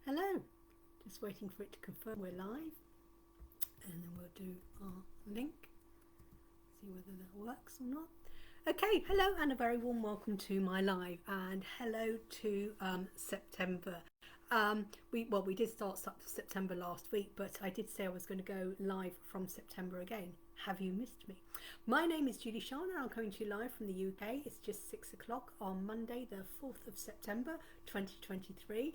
Hello, just waiting for it to confirm we're live, and then we'll do our link, see whether that works or not. Okay, hello and a very warm welcome to my live, and hello to September. We did start September last week, but I did say I was going to go live from September again. Have you missed me? My name is Julie-Sian and I'm coming to you live from the UK. It's just 6 o'clock on Monday the 4th of September 2023.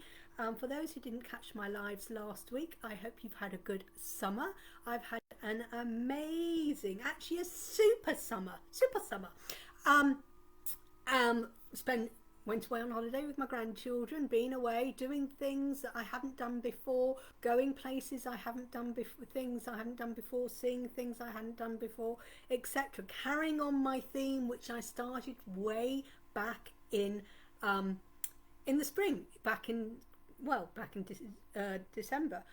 For those who didn't catch my lives last week, I hope you've had a good summer. I've had an amazing, actually a super summer. Went away on holiday with my grandchildren, been away, doing things that I haven't done before, going places I haven't done before, things I haven't done before, seeing things I hadn't done before, etc. Carrying on my theme, which I started way back in the spring, back in December,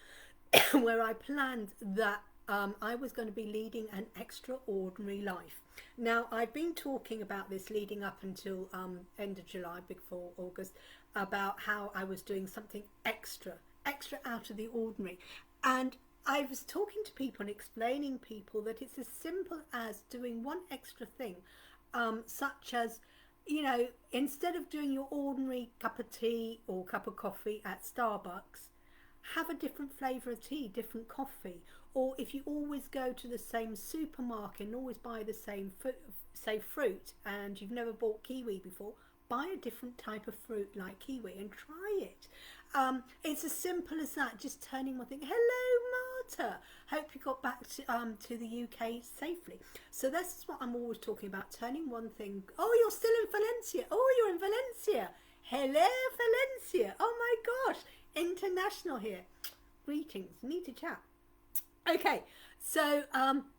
where I planned that I was going to be leading an extraordinary life. Now, I've been talking about this leading up until end of July, before August, about how I was doing something extra out of the ordinary. And I was talking to people and explaining people that it's as simple as doing one extra thing, such as, you know, instead of doing your ordinary cup of tea or cup of coffee at Starbucks, have a different flavour of tea, different coffee. Or if you always go to the same supermarket and always buy the same fruit, and you've never bought kiwi before, buy a different type of fruit like kiwi and try it. It's as simple as that, just turning one thing. Hello, Marta. Hope you got back to the UK safely. So this is what I'm always talking about, turning one thing. Oh, you're still in Valencia. Oh, you're in Valencia. Hello, Valencia. Oh my gosh, international here. Greetings, need to chat. Okay, so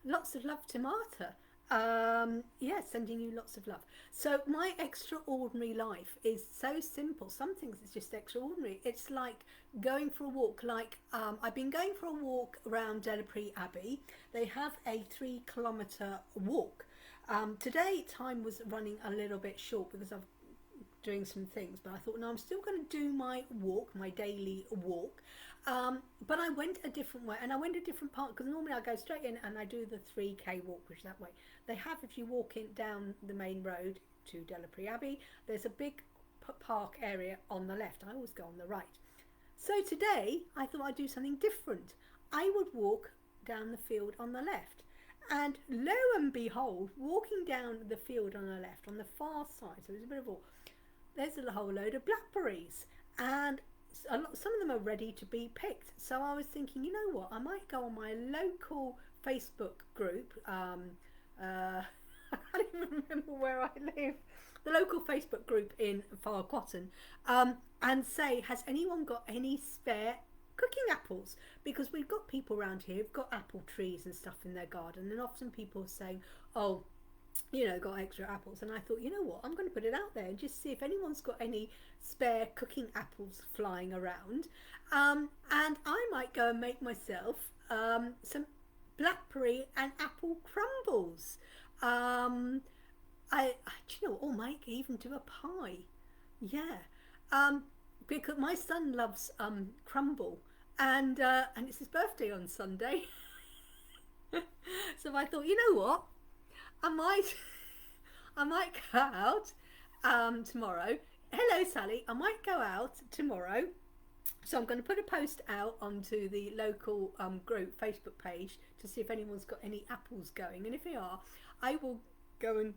lots of love to Marta. Yeah, sending you lots of love. So my extraordinary life is so simple. Some things it's just extraordinary. It's like going for a walk. Like I've been going for a walk around Delapre Abbey. They have a 3-kilometre walk. Today time was running a little bit short because I've doing some things, but I thought, no, I'm still going to do my walk, my daily walk. But I went a different way, and I went a different part, because normally I go straight in and I do the 3k walk, which is that way. They have, if you walk in down the main road to Delapre Abbey, there's a big park area on the left. I always go on the right. So today I thought I'd do something different. I would walk down the field on the left. And lo and behold, walking down the field on the left, on the far side, so there's a bit of all, there's a whole load of blackberries, and some of them are ready to be picked. So I was thinking, you know what, I might go on my local Facebook group. I can't even remember where I live. The local Facebook group in Far Cotton, and say, has anyone got any spare cooking apples? Because we've got people around here who've got apple trees and stuff in their garden, and often people are saying, oh, you know, got extra apples. And I thought, you know what, I'm going to put it out there and just see if anyone's got any spare cooking apples flying around, and I might go and make myself some blackberry and apple crumbles. Do you know, or might even do a pie. Yeah, because my son loves crumble, and it's his birthday on Sunday. So I thought, you know what, I might go out tomorrow. Hello, Sally. I might go out tomorrow. So I'm going to put a post out onto the local group Facebook page to see if anyone's got any apples going. And if they are, I will go and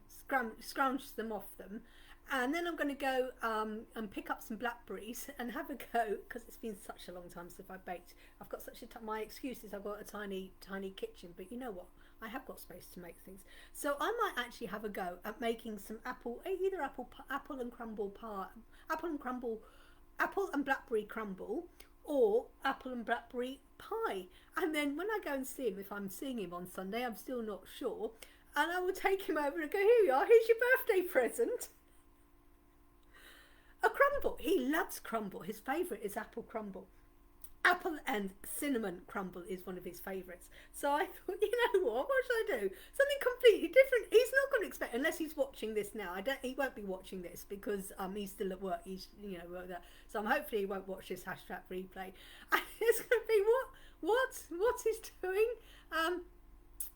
scrounge them off them. And then I'm going to go and pick up some blackberries and have a go, because it's been such a long time since I've baked. I've got such my excuse is I've got a tiny kitchen, but you know what? I have got space to make things. So I might actually have a go at making some either apple and blackberry crumble, or apple and blackberry pie. And then when I go and see him, if I'm seeing him on Sunday, I'm still not sure, and I will take him over and go, here you are, here's your birthday present. A crumble. He loves crumble. His favourite is apple crumble. apple and cinnamon crumble is one of his favourites. So I thought, you know what should I do? Something completely different. He's not going to expect, unless he's watching this now. He won't be watching this because he's still at work. He's, you know, so hopefully he won't watch this hashtag replay. And it's going to be what's he's doing?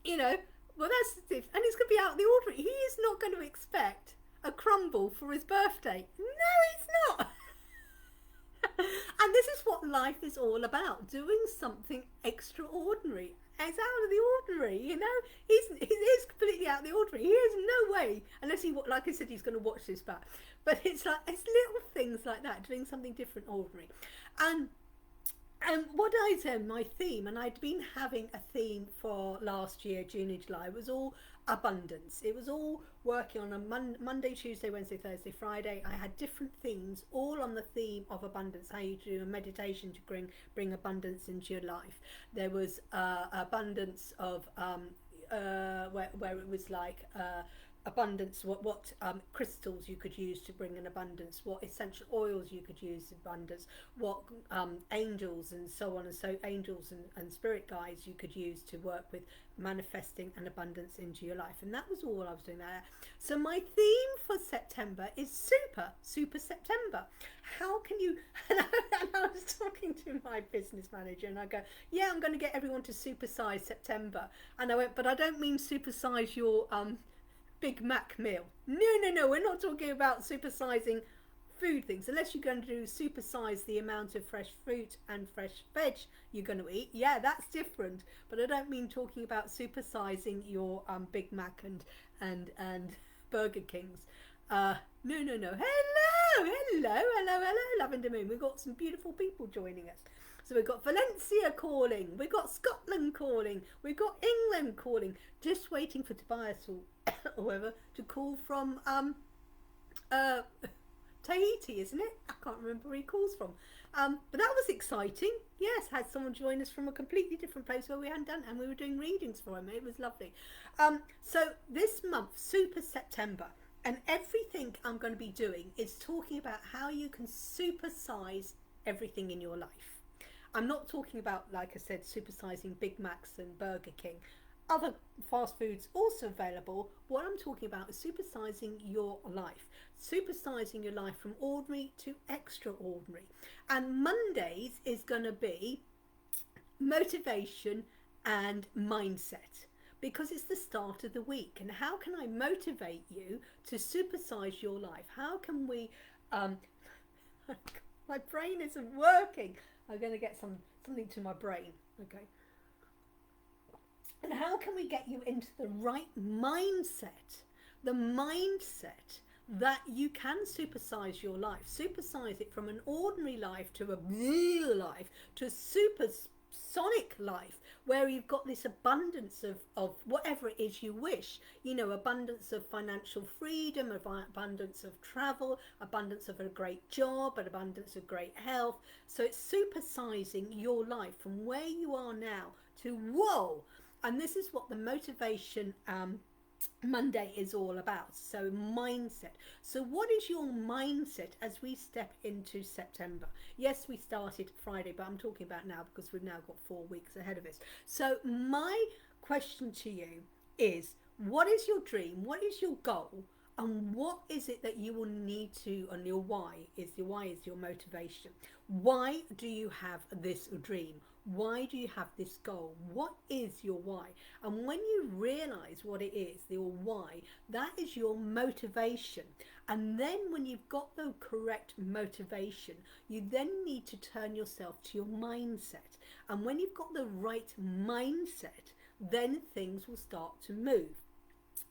You know, well that's the and it's going to be out of the ordinary. He is not going to expect a crumble for his birthday. No, he's not. And this is what life is all about, doing something extraordinary. It's out of the ordinary, you know. He is completely out of the ordinary. He has no way, unless he, like I said, he's going to watch this back. But it's like, it's little things like that, doing something different, ordinary. And what I said, my theme, and I'd been having a theme for last year, June and July, was all abundance. It was all working on a Monday, Tuesday, Wednesday, Thursday, Friday. I had different themes, all on the theme of abundance, how you do a meditation to bring abundance into your life. There was abundance of where it was like abundance, what crystals you could use to bring an abundance, what essential oils you could use abundance, what angels and so on, and so angels and spirit guides you could use to work with manifesting an abundance into your life. And that was all I was doing there. So my theme for September is super September. How can you and I was talking to my business manager and I go, yeah, I'm going to get everyone to supersize September. And I went, but I don't mean supersize your Big Mac meal. No, we're not talking about supersizing food things, unless you're going to do supersize the amount of fresh fruit and fresh veg you're going to eat. Yeah, that's different, but I don't mean talking about supersizing your Big Mac and Burger Kings. No. Hello, Lavender Moon. We've got some beautiful people joining us. So we've got Valencia calling, we've got Scotland calling, we've got England calling, just waiting for Tobias or whoever to call from Tahiti, isn't it? I can't remember where he calls from. But that was exciting. Yes, had someone join us from a completely different place where we hadn't done, and we were doing readings for him. It was lovely. So this month, Super September, and everything I'm going to be doing is talking about how you can supersize everything in your life. I'm not talking about, like I said, supersizing Big Macs and Burger King. Other fast foods also available. What I'm talking about is supersizing your life. Supersizing your life from ordinary to extraordinary. And Mondays is going to be motivation and mindset, because it's the start of the week. And how can I motivate you to supersize your life? How can we... my brain isn't working. I'm going to get something to my brain. Okay. And how can we get you into the right mindset? The mindset that you can supersize your life. Supersize it from an ordinary life to a real life, to a supersonic life, where you've got this abundance of whatever it is you wish. You know, abundance of financial freedom, abundance of travel, abundance of a great job, an abundance of great health. So it's supersizing your life from where you are now to whoa. And this is what the motivation Monday is all about. So mindset. So what is your mindset as we step into September? Yes, we started Friday, but I'm talking about now because we've now got 4 weeks ahead of us. So my question to you is, what is your dream? What is your goal? And what is it that you will need to, and your why is your motivation. Why do you have this dream? Why do you have this goal? What is your why? And when you realize what it is, your why, that is your motivation. And then when you've got the correct motivation, you then need to turn yourself to your mindset. And when you've got the right mindset, then things will start to move.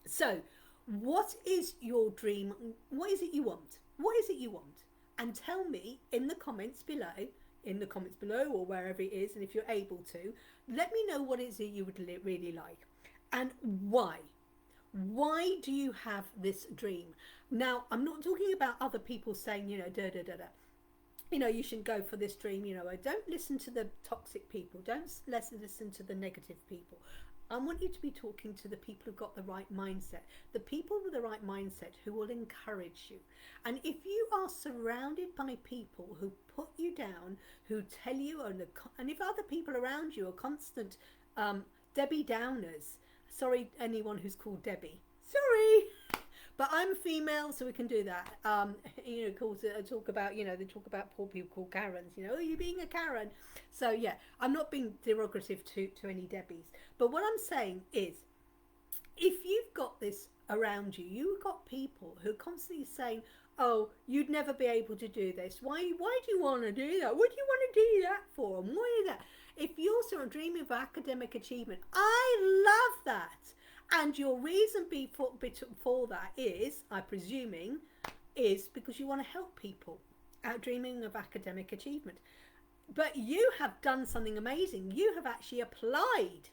So what is your dream? What is it you want? What is it you want? And tell me in the comments below, or wherever it is, and if you're able to, let me know what it is that you would really like and why. Why do you have this dream? Now, I'm not talking about other people saying, you know, you should go for this dream. You know, don't listen to the toxic people. Don't listen to the negative people. I want you to be talking to the people who've got the right mindset, the people with the right mindset who will encourage you. And if you are surrounded by people who put you down, who tell you, and if other people around you are constant Debbie Downers, sorry anyone who's called Debbie, sorry, but I'm a female, so we can do that. You know, talk about, you know, they talk about poor people called Karens. You know, are you being a Karen? So yeah, I'm not being derogative to any Debbies. But what I'm saying is, if you've got this around you, you've got people who are constantly saying, "Oh, you'd never be able to do this. Why do you want to do that? What do you want to do that for? And why is that?" If you're sort of dreaming of academic achievement, I love that. And your reason for that is, I'm presuming, is because you want to help people out dreaming of academic achievement. But you have done something amazing. You have actually applied.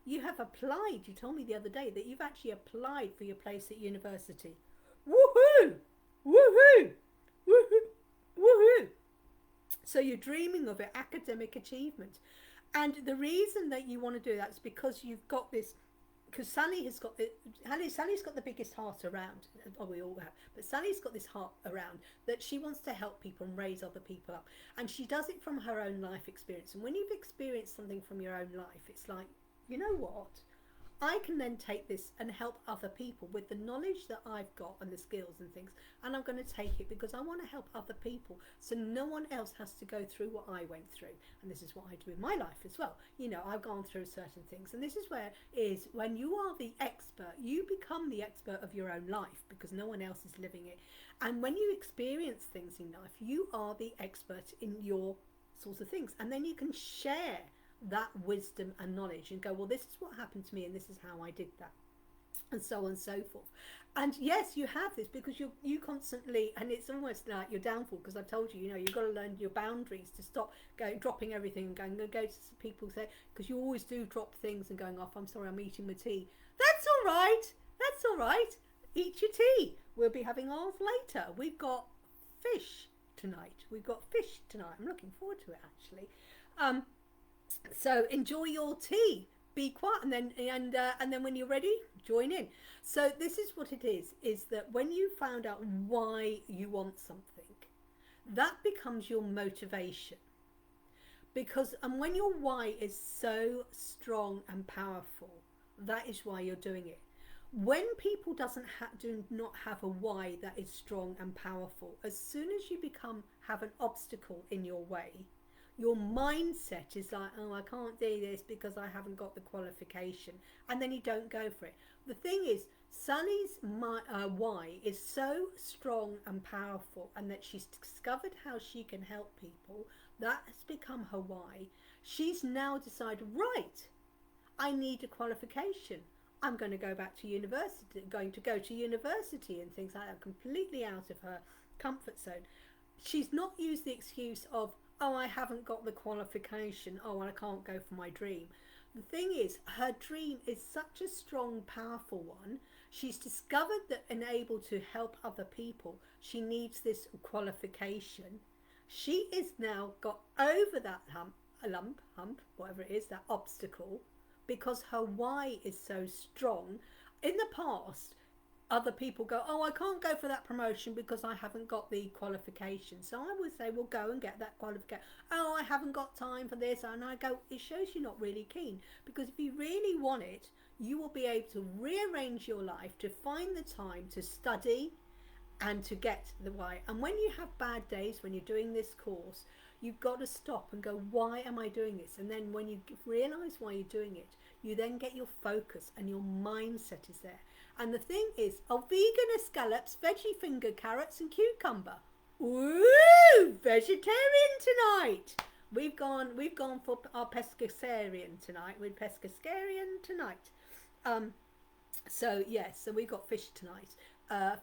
You have applied. You told me the other day that you've actually applied for your place at university. Woohoo! Woohoo! Woohoo! Woohoo! So you're dreaming of it, academic achievement. And the reason that you want to do that is because you've got this, because Sally's got the biggest heart around. Oh, we all have, but Sally's got this heart around that she wants to help people and raise other people up, and she does it from her own life experience. And when you've experienced something from your own life, it's like, you know what, I can then take this and help other people with the knowledge that I've got and the skills and things, and I'm going to take it because I want to help other people, so no one else has to go through what I went through. And this is what I do in my life as well. You know, I've gone through certain things, and this is where is when you are the expert, you become the expert of your own life because no one else is living it. And when you experience things in life, you are the expert in your sorts of things, and then you can share that wisdom and knowledge and go, well, this is what happened to me and this is how I did that, and so on and so forth. And yes, you have this because you constantly, and it's almost like your downfall, because I've told you, you know, you've got to learn your boundaries to stop dropping everything and going to go to people say, because you always do drop things and going off, I'm sorry, I'm eating my tea. That's all right, that's all right, eat your tea. We'll be having ours later. We've got fish tonight. I'm looking forward to it actually. So enjoy your tea, be quiet, and then when you're ready, join in. So this is what it is that when you found out why you want something, that becomes your motivation. Because, and when your why is so strong and powerful, that is why you're doing it. When people do not have a why that is strong and powerful, as soon as you have an obstacle in your way, your mindset is like, oh, I can't do this because I haven't got the qualification, and then you don't go for it. The thing is, Sally's why is so strong and powerful, and that she's discovered how she can help people. That has become her why. She's now decided, right, I need a qualification. I'm going to go back to university, and things like that, completely out of her comfort zone. She's not used the excuse of, oh, I haven't got the qualification, oh, I can't go for my dream. The thing is, her dream is such a strong, powerful one. She's discovered that and able to help other people, she needs this qualification. She is now got over that hump, whatever it is, that obstacle, because her why is so strong. In the past, other people go, oh, I can't go for that promotion because I haven't got the qualification. So I would say, well, go and get that qualification. Oh, I haven't got time for this. And I go, it shows you're not really keen. Because if you really want it, you will be able to rearrange your life to find the time to study and to get the why. And when you have bad days, when you're doing this course, you've got to stop and go, why am I doing this? And then when you realise why you're doing it, you then get your focus and your mindset is there. And the thing is, vegan scallops, veggie finger carrots and cucumber. Ooh, vegetarian tonight. We've gone for our pescatarian tonight. We're pescatarian tonight. So yes, so we've got fish tonight.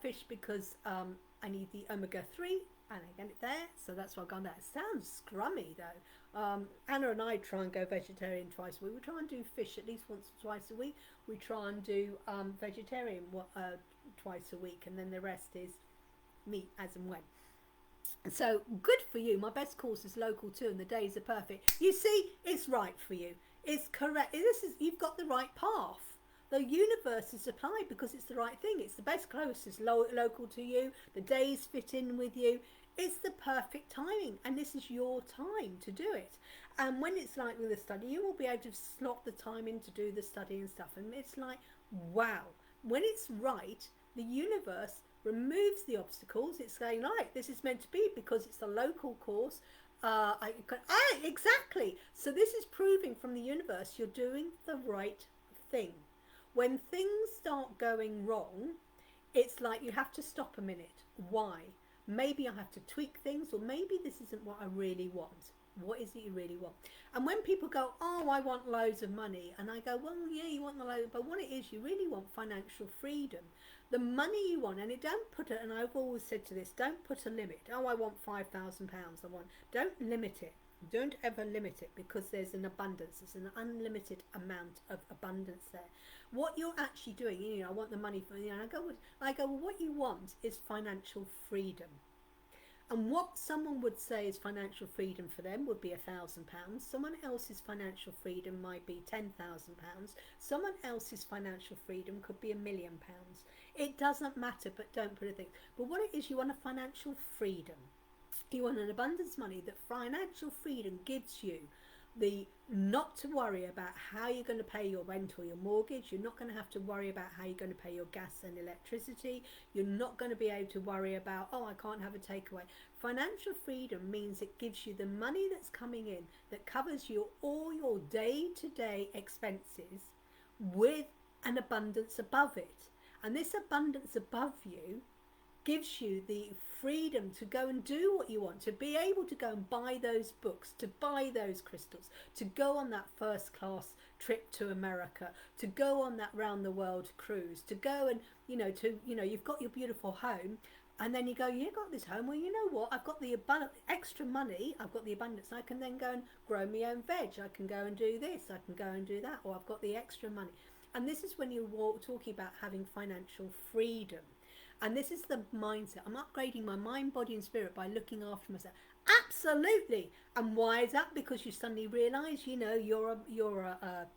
Fish because I need the omega-3 and I get it there, so that's why I've gone there. It sounds scrummy though. Anna and I try and go vegetarian twice a week. We try and do fish at least once or twice a week. We try and do vegetarian twice a week, and then the rest is meat as and when. So good for you. My best course is local too, and the days are perfect. You see, it's right for you. It's correct. You've got the right path. The universe is applied because it's the right thing. It's the best, closest, local to you. The days fit in with you. It's the perfect timing, and this is your time to do it. And when it's like with the study, you will be able to slot the time in to do the study and stuff. And it's like, wow. When it's right, the universe removes the obstacles. It's saying, right, this is meant to be because it's a local course. Exactly. So this is proving from the universe you're doing the right thing. When things start going wrong, it's like you have to stop a minute. Why? Maybe I have to tweak things, or maybe this isn't what I really want. What is it you really want? And when people go, oh, I want loads of money, and I go, well, yeah, you want the load, but what it is, you really want financial freedom. The money you want, and it don't put it, and I've always said to this, don't put a limit. Oh, I want £5,000. Don't limit it. Don't ever limit it, because there's an abundance. There's an unlimited amount of abundance there. What you're actually doing, I want the money for, I go, well, what you want is financial freedom. And what someone would say is financial freedom for them would be £1,000. Someone else's financial freedom might be £10,000. Someone else's financial freedom could be £1,000,000. It doesn't matter, but don't put a thing. But what it is, you want a financial freedom. You want an abundance money. That financial freedom gives you the not to worry about how you're going to pay your rent or your mortgage. You're not going to have to worry about how you're going to pay your gas and electricity. You're not going to be able to worry about, oh, I can't have a takeaway. Financial freedom means it gives you the money that's coming in that covers all your day-to-day expenses with an abundance above it. And this abundance above you gives you the freedom to go and do what you want, to be able to go and buy those books, to buy those crystals, to go on that first class trip to America, to go on that round the world cruise, to go and you've got your beautiful home, and then you go, you got this home, well, you know what, I've got the extra money, I've got the abundance, I can then go and grow my own veg, I can go and do this, I can go and do that, or I've got the extra money. And this is when you're talking about having financial freedom. And this is the mindset. I'm upgrading my mind, body and spirit by looking after myself. Absolutely. And why is that? Because you suddenly realise, you're a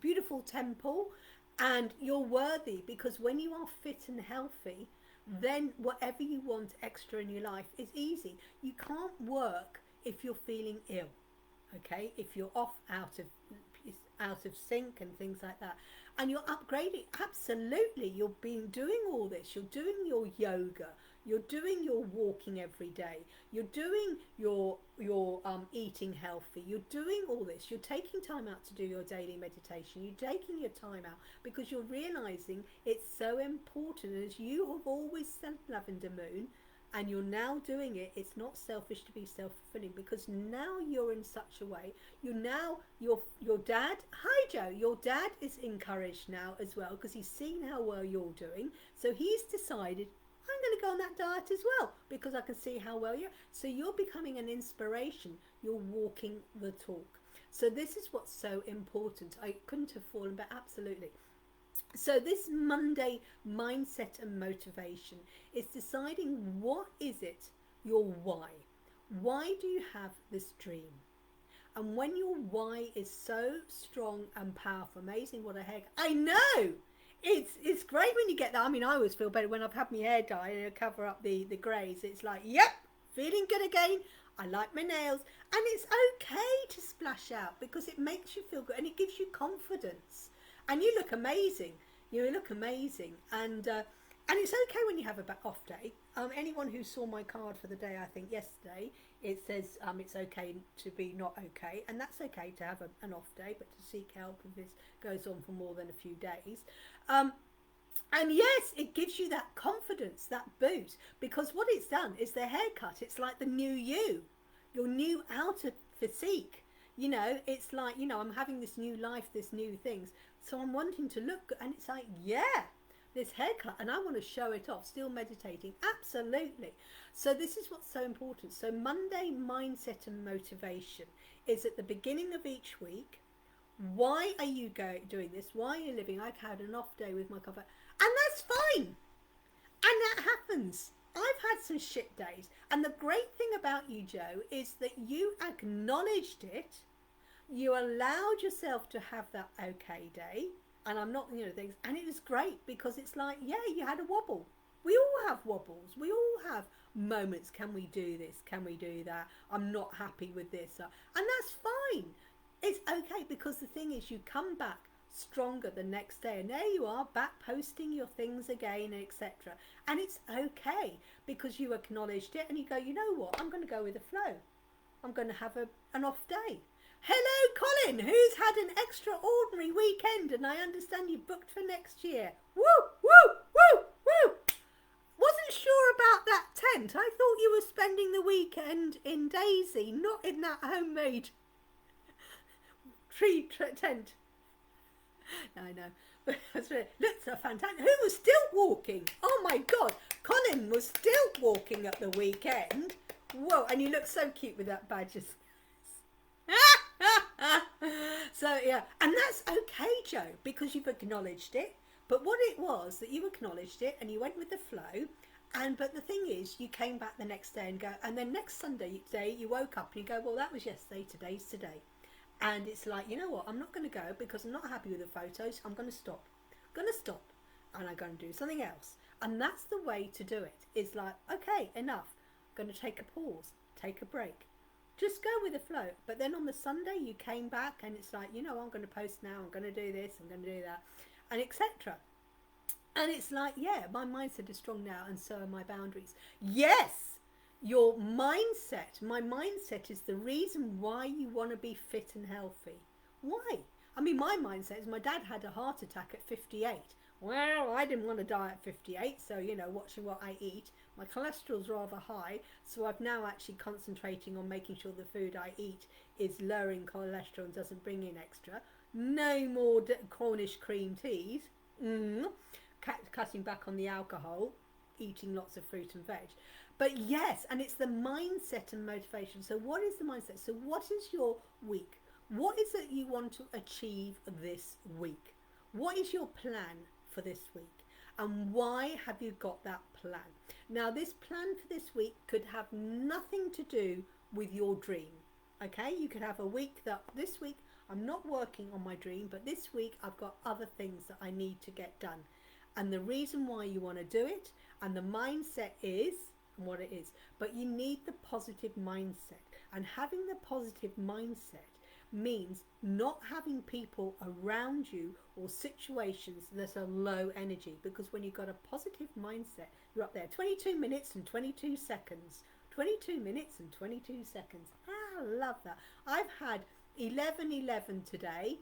beautiful temple, and you're worthy, because when you are fit and healthy, then whatever you want extra in your life is easy. You can't work if you're feeling ill, okay? If you're out of sync and things like that. And you're upgrading, absolutely. You're doing all this. You're doing your yoga. You're doing your walking every day. You're doing your eating healthy. You're doing all this. You're taking time out to do your daily meditation. You're taking your time out because you're realizing it's so important. As you have always said, Lavender Moon, and you're now doing it, it's not selfish to be self-fulfilling, because now you're in such a way, your dad, hi Joe, your dad is encouraged now as well, because he's seen how well you're doing, so he's decided, I'm going to go on that diet as well, because I can see how well so you're becoming an inspiration, you're walking the talk. So this is what's so important. I couldn't have fallen, but absolutely. So this Monday mindset and motivation is deciding, what is it, your why? Why do you have this dream? And when your why is so strong and powerful, amazing, what a heck, I know! It's great when you get that. I mean, I always feel better when I've had my hair dyed and I cover up the greys. It's like, yep, feeling good again. I like my nails. And it's okay to splash out, because it makes you feel good and it gives you confidence. And you look amazing. You look amazing. And it's okay when you have a off day. Anyone who saw my card for the day, I think yesterday, it says it's okay to be not okay. And that's okay to have an off day, but to seek help if this goes on for more than a few days. And yes, it gives you that confidence, that boost. Because what it's done is the haircut. It's like the new you. Your new outer physique. It's like, I'm having this new life, this new things. So I'm wanting to look good. And it's like, yeah, this haircut. And I want to show it off. Still meditating. Absolutely. So this is what's so important. So Monday mindset and motivation is at the beginning of each week. Why are you doing this? Why are you living? I've had an off day with my cover. And that's fine. And that happens. I've had some shit days. And the great thing about you, Joe, is that you acknowledged it, You allowed yourself to have that okay day, and I'm not, things, and it was great because it's like, yeah, you had a wobble. We all have wobbles. We all have moments. Can we do this? Can we do that? I'm not happy with this. And that's fine. It's okay, because the thing is, you come back stronger the next day, and there you are back posting your things again, etc. And it's okay because you acknowledged it and you go, you know what, I'm going to go with the flow. I'm going to have an off day. Hello, Colin, who's had an extraordinary weekend, and I understand you've booked for next year. Woo, woo, woo, woo. Wasn't sure about that tent. I thought you were spending the weekend in Daisy, not in that homemade tent. I know. But looks so fantastic. Who was still walking? Oh my God. Colin was still walking at the weekend. Whoa, and you look so cute with that badge. So yeah, and that's okay, Joe, because you've acknowledged it. But what it was, that you acknowledged it and you went with the flow. But the thing is, you came back the next day and then next Sunday day you woke up and you go, well, that was yesterday, today's today. And it's like, you know what, I'm not going to go because I'm not happy with the photos. I'm going to stop. And I'm going to do something else. And that's the way to do it. It's like, okay, enough. I'm going to take a pause, take a break. Just go with the flow. But then on the Sunday you came back and it's like, I'm going to post now. I'm going to do this. I'm going to do that. And etc. And it's like, yeah, my mindset is strong now and so are my boundaries. Yes, your mindset. My mindset is the reason why you want to be fit and healthy. Why? I mean, my mindset is my dad had a heart attack at 58. Well, I didn't want to die at 58, so, watching what I eat. My cholesterol's rather high, so I'm now actually concentrating on making sure the food I eat is lowering cholesterol and doesn't bring in extra. No more Cornish cream teas. Cutting back on the alcohol, eating lots of fruit and veg. But yes, and it's the mindset and motivation. So what is the mindset? So what is your week? What is it you want to achieve this week? What is your plan for this week? And why have you got that plan? Now, this plan for this week could have nothing to do with your dream. Okay, you could have a week that this week I'm not working on my dream, but this week I've got other things that I need to get done. And the reason why you want to do it and the mindset is what it is. But you need the positive mindset. And having the positive mindset means not having people around you or situations that are low energy. Because when you've got a positive mindset, you're up there. 22 minutes and 22 seconds. 22 minutes and 22 seconds. I love that. I've had 11:11 today.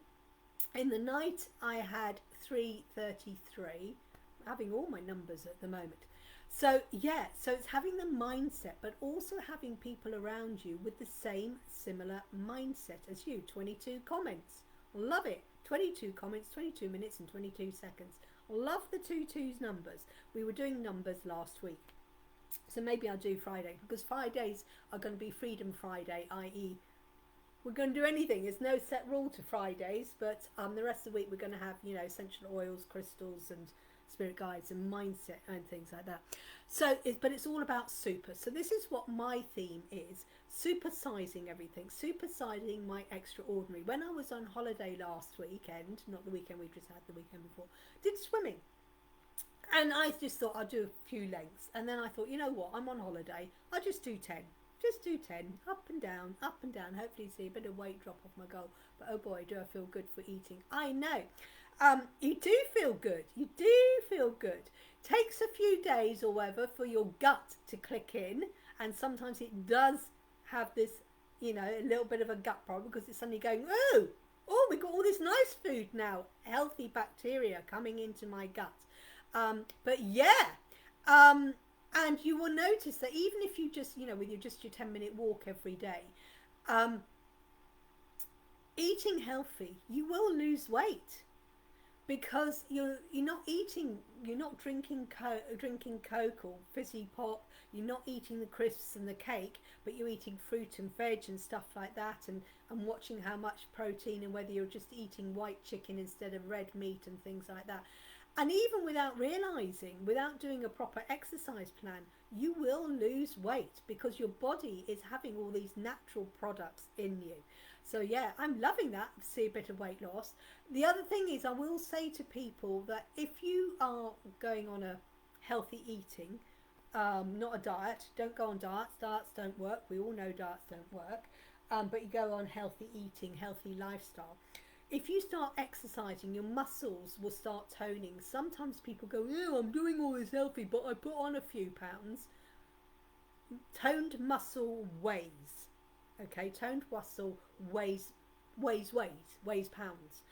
In the night I had 3:33. Having all my numbers at the moment. So yeah, so it's having the mindset, but also having people around you with the same similar mindset as you. 22 comments. Love it. 22 comments, 22 minutes and 22 seconds. Love the 2 numbers. We were doing numbers last week. So maybe I'll do Friday, because Fridays are going to be Freedom Friday, i.e. we're going to do anything. There's no set rule to Fridays, but the rest of the week we're going to have, essential oils, crystals and spirit guides and mindset and things like that. So but it's all about super. So this is what my theme is: supersizing everything, supersizing my extraordinary. When I was on holiday last weekend, not the weekend we just had, the weekend before, did swimming, and I just thought I'd do a few lengths, and then I thought, you know what, I'm on holiday, I'll just do 10. Just do 10, up and down, hopefully see a bit of weight drop off my goal. But oh boy, do I feel good for eating. I know. You do feel good. You do feel good. Takes a few days or whatever for your gut to click in, and sometimes it does have this, a little bit of a gut problem, because it's suddenly going, oh, we've got all this nice food now, healthy bacteria coming into my gut. But yeah, and you will notice that even if you just, with your 10-minute walk every day, eating healthy, you will lose weight. Because you're not eating, you're not drinking Coke or fizzy pop, you're not eating the crisps and the cake, but you're eating fruit and veg and stuff like that, and watching how much protein, and whether you're just eating white chicken instead of red meat and things like that. And even without realising, without doing a proper exercise plan, you will lose weight, because your body is having all these natural products in you. So yeah, I'm loving that. See a bit of weight loss. The other thing is, I will say to people that if you are going on a healthy eating, not a diet, don't go on diets. Diets don't work. We all know diets don't work. But you go on healthy eating, healthy lifestyle. If you start exercising, your muscles will start toning. Sometimes people go, "Yeah, I'm doing all this healthy, but I put on a few pounds." Toned muscle weighs. Okay, toned muscle weighs pounds.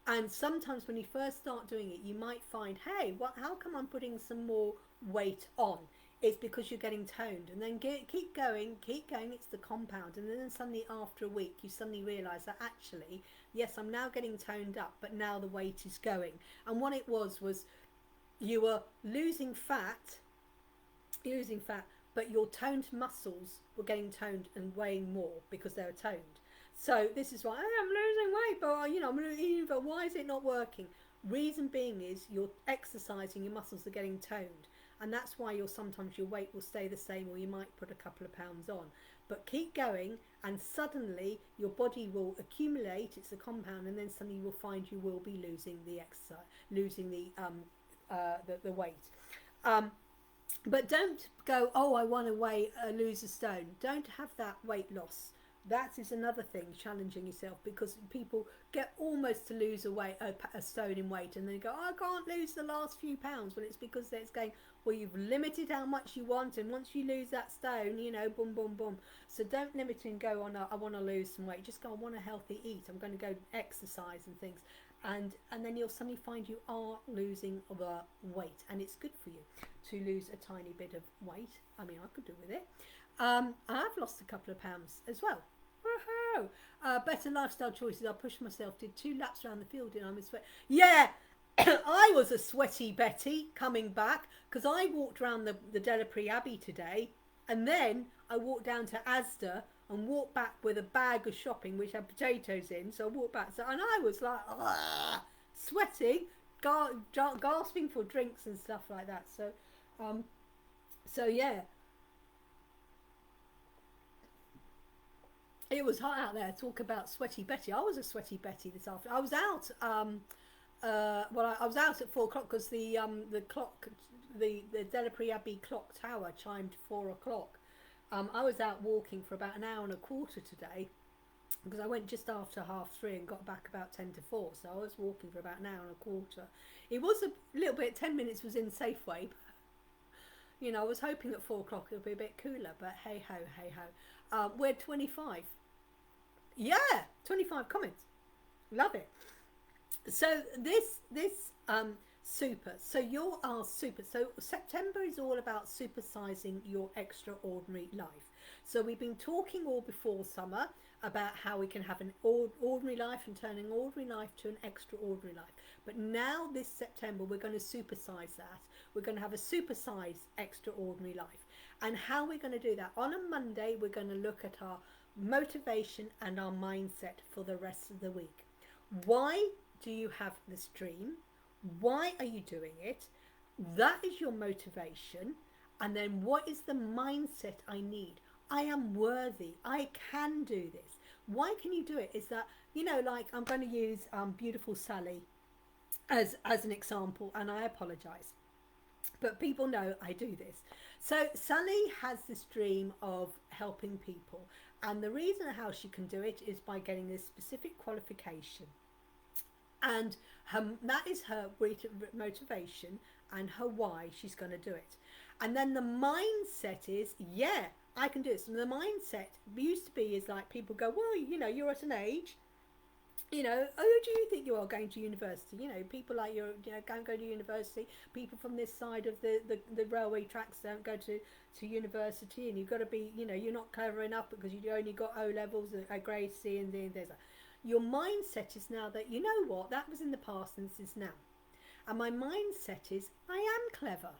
And sometimes when you first start doing it, you might find, hey, how come I'm putting some more weight on? It's because you're getting toned. And then keep going, it's the compound. And then suddenly after a week, you suddenly realise that actually, yes, I'm now getting toned up, but now the weight is going. And what it was you were losing fat, but your toned muscles were getting toned and weighing more because they were toned. So this is why, hey, I'm losing weight, but I'm eating, but why is it not working? Reason being is you're exercising, your muscles are getting toned, and that's why sometimes your weight will stay the same, or you might put a couple of pounds on. But keep going, and suddenly your body will accumulate. It's a compound, and then suddenly you will find you will be losing the exercise, losing the weight. But don't go, oh, I want to lose a stone. Don't have that weight loss. That is another thing, challenging yourself, because people get almost to lose a stone in weight, and they go, oh, I can't lose the last few pounds. Well, it's because it's going, well, you've limited how much you want, and once you lose that stone, boom, boom, boom. So don't limit and go on, I want to lose some weight. Just go, I want a healthy eat. I'm going to go exercise and things. And then you'll suddenly find you are losing the weight, and it's good for you to lose a tiny bit of weight. I mean, I could do with it. I've lost a couple of pounds as well. Woohoo! Better lifestyle choices. I pushed myself, did 2 laps around the field, and I'm a sweat. Yeah, I was a sweaty Betty coming back, because I walked around the Delapre Abbey today, and then I walked down to Asda and walked back with a bag of shopping which had potatoes in. So I walked back, and I was like, sweating, gasping for drinks and stuff like that. So yeah, it was hot out there. Talk about sweaty Betty. I was a sweaty Betty this afternoon. I was out. I was out at 4 o'clock because the clock, the Delapre Abbey clock tower chimed 4 o'clock. I was out walking for about an hour and a quarter today, because I went just after 3:30 and got back about 4:10. So I was walking for about an hour and a quarter. It was a little bit, 10 minutes was in Safeway. I was hoping at 4 o'clock it would be a bit cooler, but hey ho, hey ho. We're 25. Yeah, 25 comments. Love it. So this super. So you are super. So September is all about supersizing your extraordinary life. So we've been talking all before summer about how we can have an ordinary life and turn an ordinary life to an extraordinary life. But now this September we're going to supersize that. We're going to have a supersized extraordinary life. And how we're going to do that? On a Monday we're going to look at our motivation and our mindset for the rest of the week. Why do you have this dream? Why are you doing it? That is your motivation. And then what is the mindset I need? I am worthy. I can do this. Why can you do it? Is that, like, I'm going to use beautiful Sally as an example, and I apologize, but people know I do this. So Sally has this dream of helping people, and the reason how she can do it is by getting this specific qualification, and that is her motivation and her why she's going to do it. And then the mindset is, yeah, I can do this. And the mindset used to be is like, people go, well, you're at an age, oh, do you think you are going to university? People like can't go to university. People from this side of the railway tracks don't go to university, and you've got to be, you're not clever enough because you only got O levels, a grade C, and then there's your mindset is now that, what, that was in the past and this is now. And my mindset is, I am clever.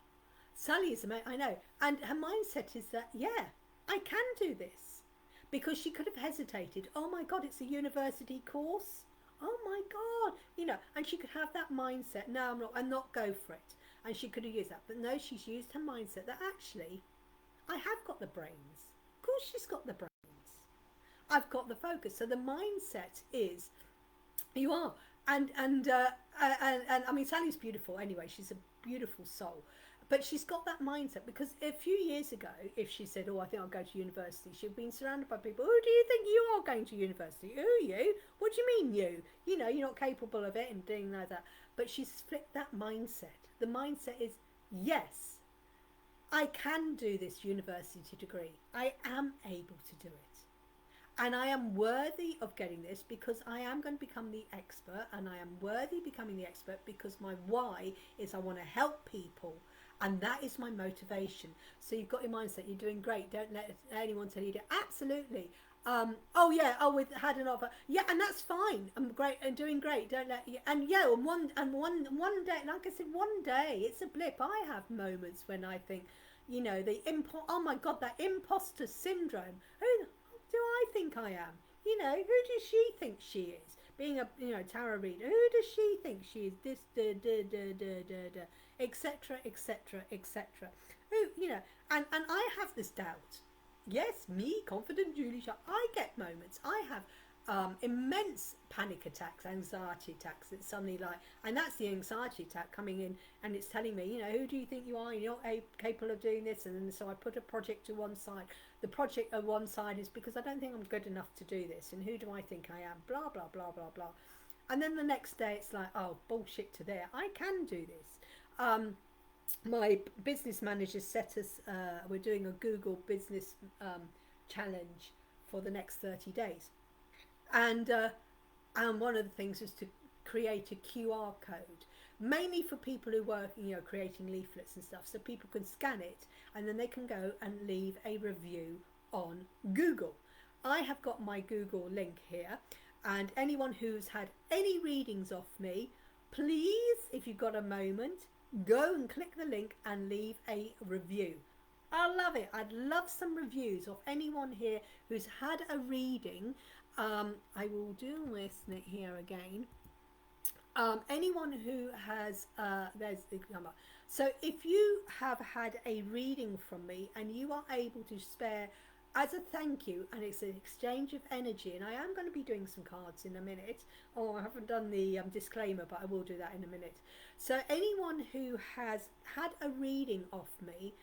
Sally is amazing, I know. And her mindset is that, yeah, I can do this. Because she could have hesitated. Oh my God, it's a university course. Oh my God, and she could have that mindset. No, I'm not, and not go for it. And she could have used that. But no, she's used her mindset that actually, I have got the brains. Of course she's got the brains. I've got the focus. So the mindset is, you are. And I mean, Sally's beautiful anyway. She's a beautiful soul. But she's got that mindset, because a few years ago, if she said, "Oh, I think I'll go to university," she'd been surrounded by people. "Who do you think you are going to university? Who, you? What do you mean you? You know, you're not capable of it," and doing like that. But she's flipped that mindset. The mindset is, yes, I can do this university degree. I am able to do it. And I am worthy of getting this, because I am going to become the expert, and I am worthy of becoming the expert because my why is I want to help people, and that is my motivation. So you've got your mindset, you're doing great, don't let anyone tell you to. Absolutely. Oh yeah, oh, we've had an offer, yeah, and that's fine. I'm great and doing great, don't let you. And yeah, and one day, like I said, one day, it's a blip. I have moments when I think, you know, oh my god, that imposter syndrome. Who do I think I am? You know, who does she think she is? Being a, you know, tarot reader, who does she think she is? This, etc., etc., etc. Who, you know, and I have this doubt. Yes, me, confident Julie-Sian, I get moments. I have immense panic attacks, anxiety attacks. It's suddenly like, and that's the anxiety attack coming in, and it's telling me, you know, who do you think you are? You're not capable of doing this. And then so I put a project to one side. The project on one side is because I don't think I'm good enough to do this, and who do I think I am? Blah blah blah blah blah. And then the next day it's like, oh, bullshit to there. I can do this. My business manager set us, we're doing a Google business challenge for the next 30 days. And one of the things is to create a QR code, mainly for people who work, you know, creating leaflets and stuff, so people can scan it and then they can go and leave a review on Google. I have got my Google link here, and anyone who's had any readings off me, please, if you've got a moment, go and click the link and leave a review. I love it. I'd love some reviews of anyone here who's had a reading. I will do this here again. Anyone who has, there's the number. So if you have had a reading from me and you are able to spare, as a thank you, and it's an exchange of energy, and I am going to be doing some cards in a minute. Oh, I haven't done the disclaimer, but I will do that in a minute. So anyone who has had a reading off me,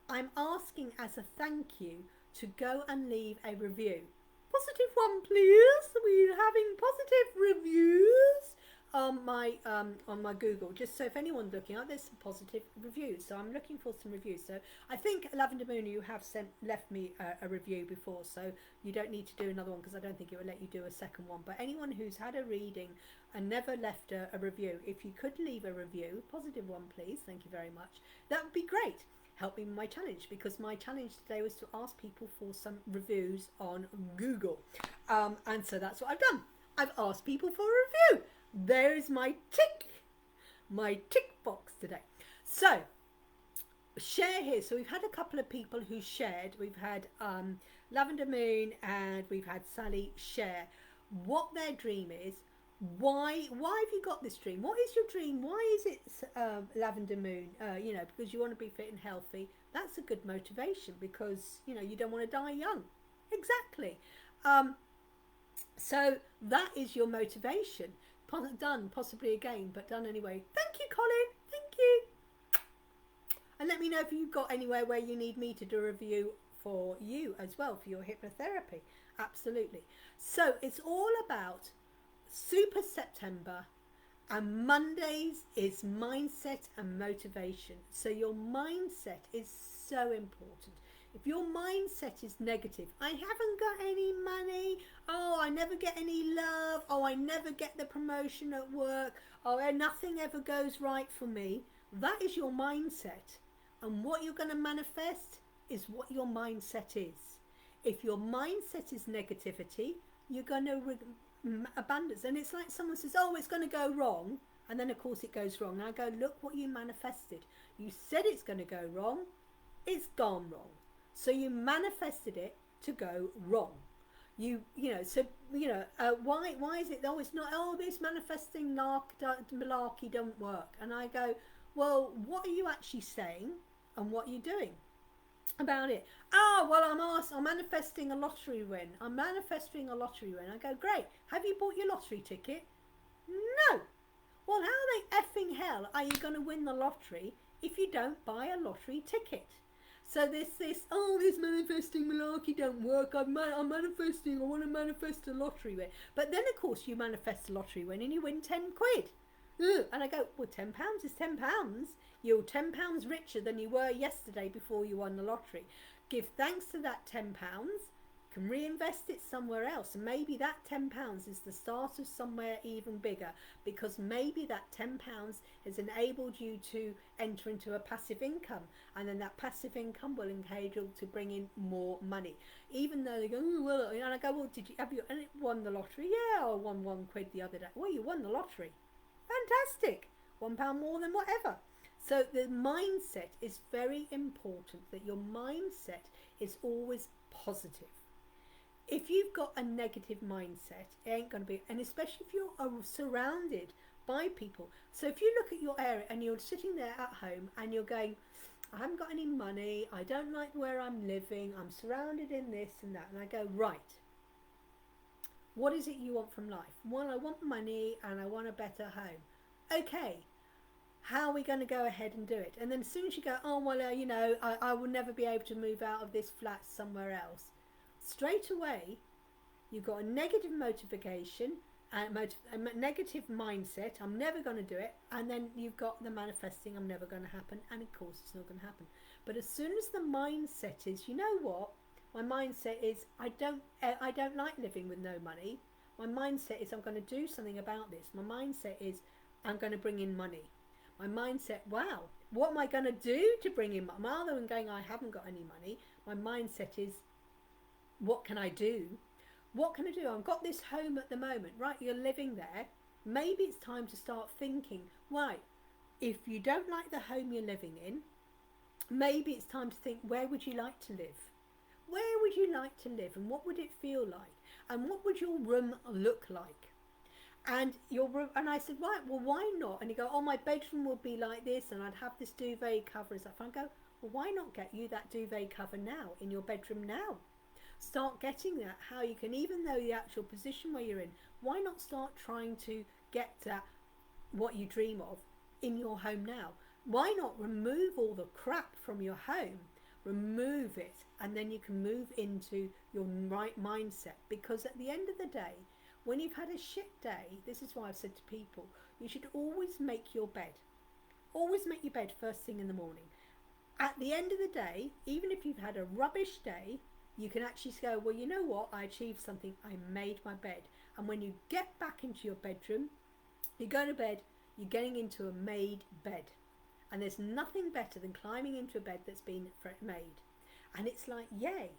I'm asking as a thank you to go and leave a review. Positive one, please. We're having positive reviews on my Google, just so if anyone's looking at, there's some positive reviews. So I'm looking for some reviews. So I think Lavender Moon, you have left me a review before, so you don't need to do another one, because I don't think it will let you do a second one. But anyone who's had a reading and never left a review, if you could leave a review, positive one, please. Thank you very much. That would be great. Help me with my challenge, because my challenge today was to ask people for some reviews on Google, and so that's what I've done. I've asked people for a review. There is my tick box today. So share here. So we've had a couple of people who shared. We've had Lavender Moon and we've had Sally share what their dream is. Why have you got this dream? What is your dream? Why is it Lavender Moon? You know, because you want to be fit and healthy. That's a good motivation, because, you know, you don't want to die young. Exactly. So that is your motivation. Done, possibly again, but done anyway. Thank you, Colin. Thank you. And let me know if you've got anywhere where you need me to do a review for you as well, for your hypnotherapy. Absolutely. So it's all about Super September, and Mondays is mindset and motivation. So your mindset is so important. If your mindset is negative, I haven't got any money, oh, I never get any love, oh, I never get the promotion at work, oh, nothing ever goes right for me, that is your mindset. And what you're going to manifest is what your mindset is. If your mindset is negativity, you're going to abundance. And it's like someone says, oh, it's going to go wrong, and then of course it goes wrong. I go, look what you manifested. You said it's going to go wrong, it's gone wrong. So you manifested it to go wrong. Why is it, oh, it's not, oh, this manifesting malarkey don't work. And I go, well, what are you actually saying and what are you doing? about it. Oh, well, I'm manifesting a lottery win. I'm manifesting a lottery win. I go, great. Have you bought your lottery ticket? No. Well, how the effing hell are you going to win the lottery if you don't buy a lottery ticket? So this manifesting malarkey don't work. I'm manifesting. I want to manifest a lottery win. But then, of course, you manifest a lottery win and you win 10 quid. Ugh. And I go, well, £10 is £10. You're £10 richer than you were yesterday before you won the lottery. Give thanks to that £10. Can reinvest it somewhere else, and maybe that £10 is the start of somewhere even bigger, because maybe that £10 has enabled you to enter into a passive income, and then that passive income will encourage you to bring in more money. Even though they go, oh, well, and I go, well, have you won the lottery? Yeah, I won £1 the other day. Well, you won the lottery. Fantastic. £1 more than whatever. So the mindset is very important, that your mindset is always positive. If you've got a negative mindset, it ain't going to be, and especially if you're surrounded by people. So if you look at your area and you're sitting there at home and you're going, I haven't got any money, I don't like where I'm living, I'm surrounded in this and that, and I go, right, what is it you want from life? Well, I want money and I want a better home. Okay, how are we going to go ahead and do it? And then as soon as you go, oh, well, I will never be able to move out of this flat somewhere else. Straight away, you've got a negative motivation, a negative mindset, I'm never going to do it, and then you've got the manifesting, I'm never going to happen, and of course it's not going to happen. But as soon as the mindset is, you know what, my mindset is, I don't like living with no money. My mindset is, I'm going to do something about this. My mindset is, I'm going to bring in money. My mindset, wow, what am I going to do to bring in money? Rather than going, I haven't got any money, my mindset is, what can I do? What can I do? I've got this home at the moment, right? You're living there. Maybe it's time to start thinking, right, if you don't like the home you're living in, maybe it's time to think, where would you like to live? Where would you like to live, and what would it feel like? And what would your room look like? And your room, and I said, right, well, why not? And you go, oh, my bedroom would be like this, and I'd have this duvet cover and stuff. And I go, well, why not get you that duvet cover now in your bedroom now? Start getting that, how you can, even though the actual position where you're in, why not start trying to get that, what you dream of, in your home now? Why not remove all the crap from your home, remove it, and then you can move into your right mindset? Because at the end of the day, when you've had a shit day, this is why I've said to people, you should always make your bed. Always make your bed first thing in the morning. At the end of the day, even if you've had a rubbish day, you can actually go, well, you know what, I achieved something, I made my bed. And when you get back into your bedroom, you go to bed, you're getting into a made bed. And there's nothing better than climbing into a bed that's been made. And it's like, yay.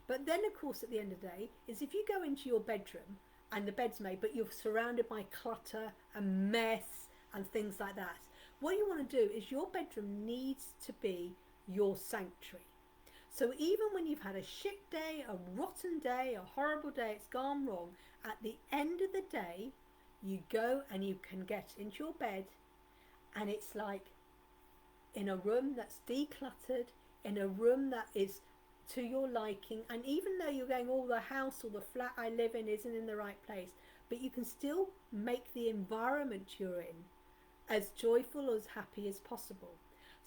But then, of course, at the end of the day, is if you go into your bedroom and the bed's made, but you're surrounded by clutter and mess and things like that, what you want to do is your bedroom needs to be your sanctuary. So even when you've had a shit day, a rotten day, a horrible day, it's gone wrong, at the end of the day, you go and you can get into your bed, and it's like in a room that's decluttered, in a room that is to your liking, and even though you're going, oh, the house or the flat I live in isn't in the right place, but you can still make the environment you're in as joyful, as happy as possible.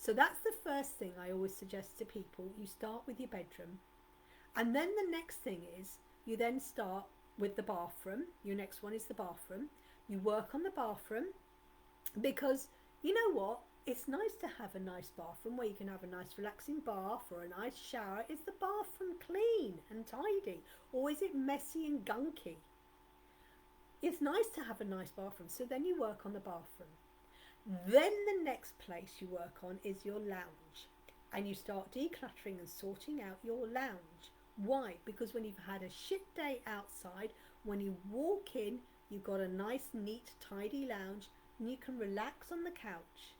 So that's the first thing I always suggest to people. You start with your bedroom, and then the next thing is you then start with the bathroom. Your next one is the bathroom. You work on the bathroom, because you know what? It's nice to have a nice bathroom where you can have a nice relaxing bath or a nice shower. Is the bathroom clean and tidy, or is it messy and gunky? It's nice to have a nice bathroom, so then you work on the bathroom. Then the next place you work on is your lounge, and you start decluttering and sorting out your lounge. Why? Because when you've had a shit day outside, when you walk in, you've got a nice, neat, tidy lounge, and you can relax on the couch.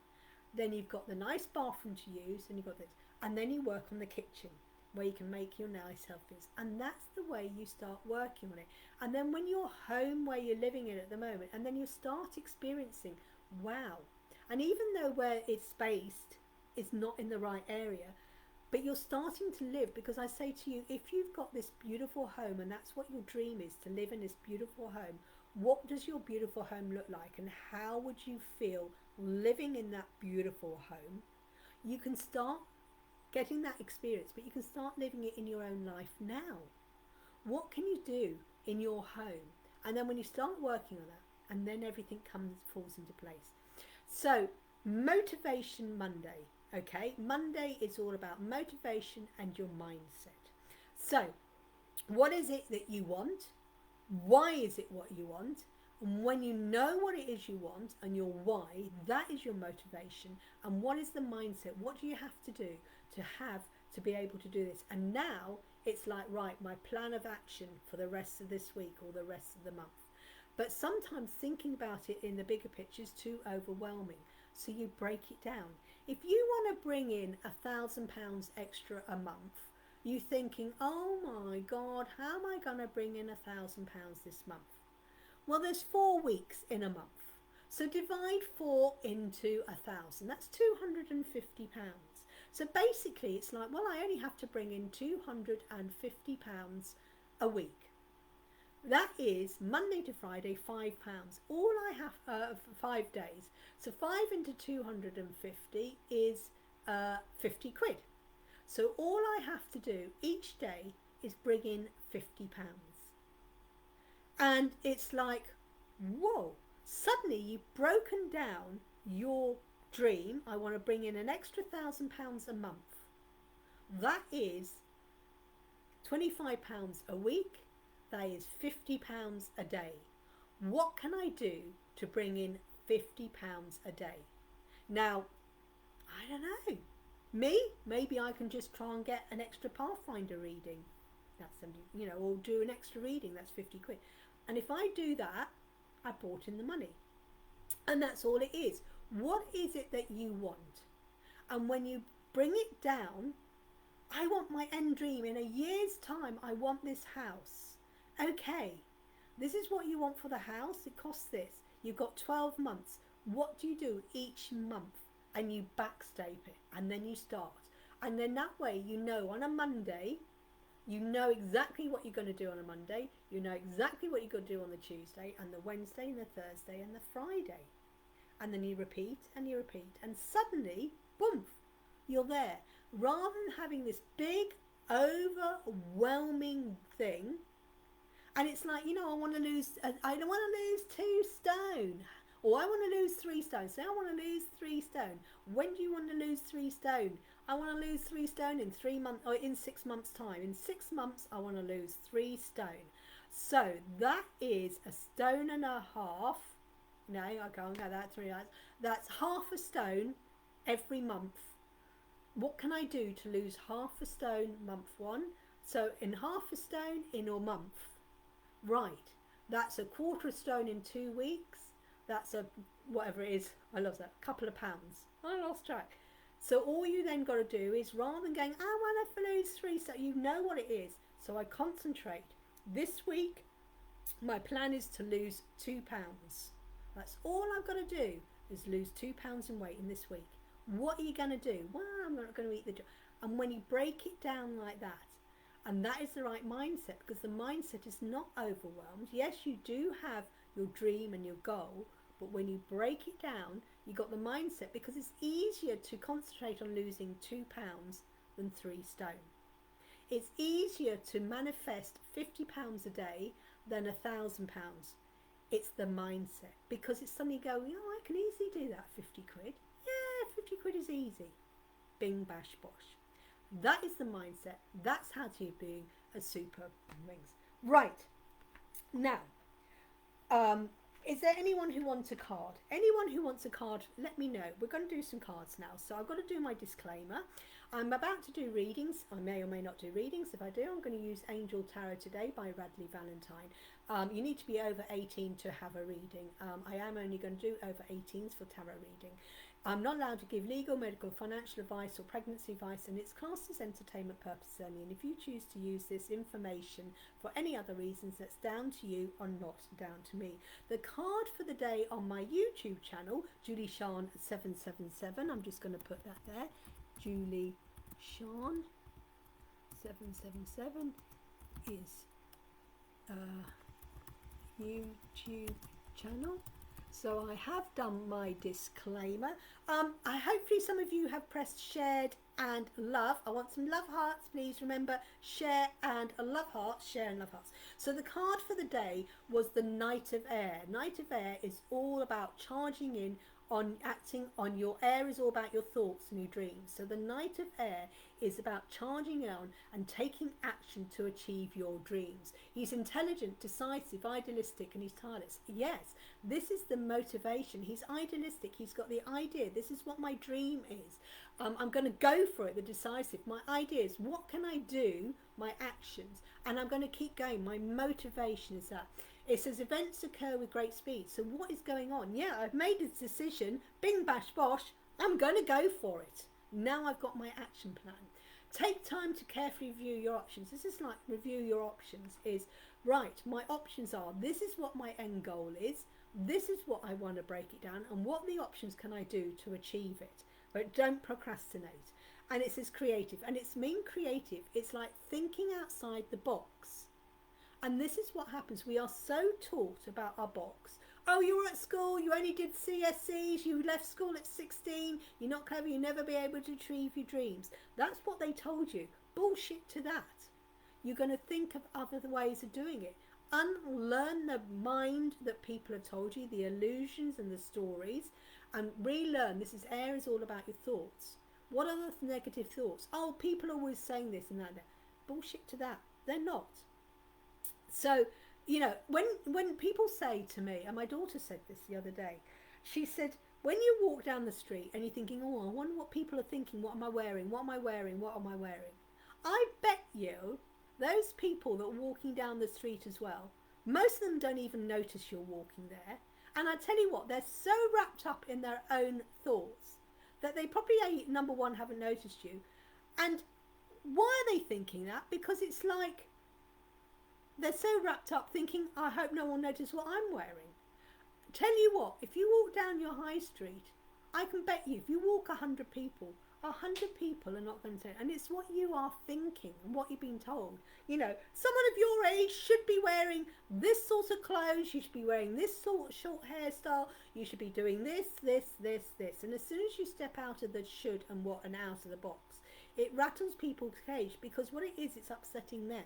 Then you've got the nice bathroom to use, and you've got this, and then you work on the kitchen where you can make your nice healthy things. And that's the way you start working on it. And then when you're home where you're living in at the moment, and then you start experiencing, wow. And even though where it's spaced is not in the right area, but you're starting to live, because I say to you, if you've got this beautiful home and that's what your dream is, to live in this beautiful home, what does your beautiful home look like, and how would you feel living in that beautiful home? You can start getting that experience, but you can start living it in your own life now. What can you do in your home? And then when you start working on that, and then everything falls into place. So Motivation Monday. Okay, Monday is all about motivation and your mindset. So what is it that you want? Why is it what you want? And when you know what it is you want and your why, that is your motivation. And what is the mindset? What do you have to do to be able to do this? And now it's like, right, my plan of action for the rest of this week or the rest of the month. But sometimes thinking about it in the bigger picture is too overwhelming. So you break it down. If you want to bring in £1,000 extra a month, you're thinking, oh my God, how am I going to bring in £1,000 this month? Well, there's 4 weeks in a month. So divide 4 into 1,000. That's £250. So basically it's like, well, I only have to bring in £250 a week. That is Monday to Friday, £5. All I have for 5 days. So 5 into 250 is 50 quid. So all I have to do each day is bring in £50. And it's like, whoa, suddenly you've broken down your dream. I want to bring in an extra £1,000 a month. That is £25 a week. That is £50 a day. What can I do to bring in £50 a day? Now, I don't know. Maybe I can just try and get an extra Pathfinder reading. That's something, or do an extra reading. That's 50 quid. And if I do that, I brought in the money. And that's all it is. What is it that you want? And when you bring it down, I want my end dream. In a year's time, I want this house. Okay, this is what you want for the house. It costs this. You've got 12 months. What do you do each month? And you backstep it, and then you start. And then that way, on a Monday, you know exactly what you're going to do on a Monday. You know exactly what you're going to do on the Tuesday and the Wednesday and the Thursday and the Friday. And then you repeat and you repeat. And suddenly, boom, you're there. Rather than having this big, overwhelming thing. And it's like, I don't want to lose 2 stone. Or I want to lose 3 stone. Say I want to lose 3 stone. When do you want to lose 3 stone? I want to lose 3 stone in 3 months, or in 6 months' time. In 6 months, I want to lose 3 stone. So that is a stone and a half. No, I can't go that 3 hours. That's half a stone every month. What can I do to lose half a stone month 1? So in half a stone in a month. Right. That's a quarter stone in 2 weeks. That's a, whatever it is, I love that, couple of pounds. I lost track. So all you then got to do is, rather than going, I want to lose 3 stone, you know what it is. So I concentrate. This week, my plan is to lose £2. That's all I've got to do, is lose £2 in weight in this week. What are you going to do? Well, I'm not going to eat the... And when you break it down like that, and that is the right mindset, because the mindset is not overwhelmed. Yes, you do have your dream and your goal, but when you break it down, you got the mindset, because it's easier to concentrate on losing £2 than 3 stone. It's easier to manifest £50 a day than £1,000. It's the mindset, because it's suddenly going, I can easily do that 50 quid. Yeah, 50 quid is easy. Bing, bash, bosh. That is the mindset. That's how to be a super wings. Right. Now, is there anyone who wants a card? Anyone who wants a card, let me know. We're going to do some cards now. So I've got to do my disclaimer. I'm about to do readings. I may or may not do readings. If I do, I'm going to use Angel Tarot today by Radley Valentine. You need to be over 18 to have a reading. I am only going to do over 18s for tarot reading. I'm not allowed to give legal, medical, financial advice or pregnancy advice, and it's classed as entertainment purposes only. And if you choose to use this information for any other reasons, that's down to you or not down to me. The card for the day on my YouTube channel, Julie-Sian 777, I'm just going to put that there, Julie-Sian Julie-Sian 777 is a YouTube channel. So I have done my disclaimer. Hopefully some of you have pressed shared and love. I want some love hearts, please. Remember, share and love hearts, share and love hearts. So the card for the day was the Knight of Air. Knight of Air is all about charging in on acting on your air, is all about your thoughts and your dreams. So the Knight of Air is about charging on and taking action to achieve your dreams. He's intelligent, decisive, idealistic, and he's tireless. Yes, this is the motivation. He's idealistic. He's got the idea. This is what my dream is. I'm going to go for it, the decisive. My idea is, what can I do? My actions. And I'm going to keep going. My motivation is that. It says events occur with great speed. So what is going on? Yeah, I've made this decision. Bing, bash, bosh. I'm going to go for it. Now I've got my action plan. Take time to carefully review your options. This is like review your options is, right, my options are, this is what my end goal is. This is what I want to break it down. And what the options can I do to achieve it? But don't procrastinate. And it says creative. And it's mean creative. It's like thinking outside the box. And this is what happens. We are so taught about our box. Oh, you were at school, you only did CSEs, you left school at 16, you're not clever, you'll never be able to achieve your dreams. That's what they told you. Bullshit to that. You're going to think of other ways of doing it. Unlearn the mind that people have told you, the illusions and the stories, and relearn. This is air, is all about your thoughts. What are the negative thoughts? Oh, people are always saying this and that. Bullshit to that. They're not. So, you know, when people say to me, and my daughter said this the other day, she said, when you walk down the street and you're thinking, oh, I wonder what people are thinking, what am I wearing, what am I wearing, what am I wearing? I bet you those people that are walking down the street as well, most of them don't even notice you're walking there. And I tell you what, they're so wrapped up in their own thoughts that they probably, number one, haven't noticed you. And why are they thinking that? Because it's like, they're so wrapped up thinking, I hope no one notices what I'm wearing. Tell you what, if you walk down your high street, I can bet you, if you walk 100 people, 100 people are not going to say it. And it's what you are thinking and what you've been told. You know, someone of your age should be wearing this sort of clothes, you should be wearing this sort of short hairstyle, you should be doing this, this, this, this. And as soon as you step out of the should and what and out of the box, it rattles people's cage, because what it is, it's upsetting them.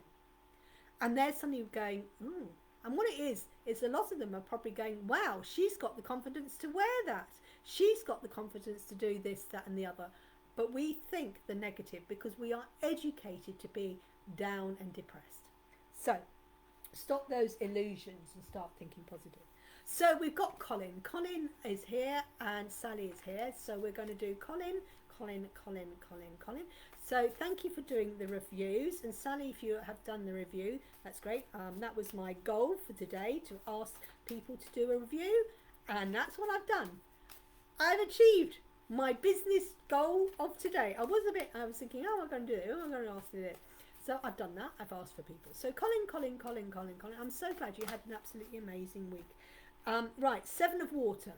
And they're suddenly going, ooh. And what it is a lot of them are probably going, wow, she's got the confidence to wear that. She's got the confidence to do this, that and the other. But we think the negative because we are educated to be down and depressed. So stop those illusions and start thinking positive. So we've got Colin. Colin is here and Sally is here. So we're going to do Colin. So thank you for doing the reviews, and Sally, if you have done the review, that's great. That was my goal for today, to ask people to do a review, and that's what I've done. I've achieved my business goal of today. I was thinking, oh, I'm going to do it, I'm going to ask for it. So I've done that. I've asked for people. So Colin. I'm so glad you had an absolutely amazing week. Right, 7 of water.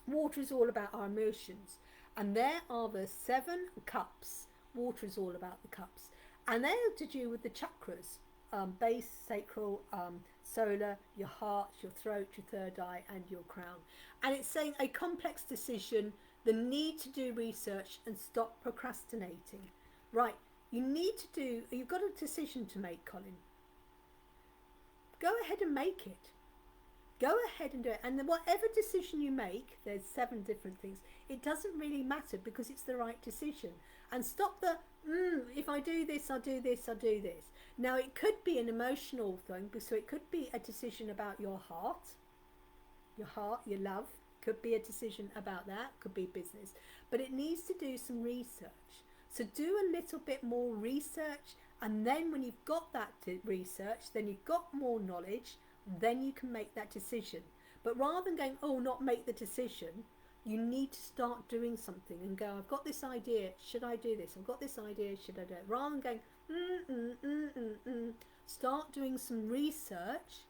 Water is all about our emotions. And there are the 7 cups. Water is all about the cups. And they're to do with the chakras. Base, sacral, solar, your heart, your throat, your third eye, and your crown. And it's saying a complex decision, the need to do research and stop procrastinating. Right, you've got a decision to make, Colin. Go ahead and make it. Go ahead and do it. And then whatever decision you make, there's 7 different things. It doesn't really matter because it's the right decision. And stop the, if I do this, I'll do this, I'll do this. Now, it could be an emotional thing. So it could be a decision about your heart, your love. Could be a decision about that. Could be business. But it needs to do some research. So do a little bit more research. And then when you've got that research, then you've got more knowledge, then you can make that decision. But rather than going, oh, not make the decision, you need to start doing something and go, I've got this idea, should I do this? I've got this idea, should I do it? Rather than going, start doing some research,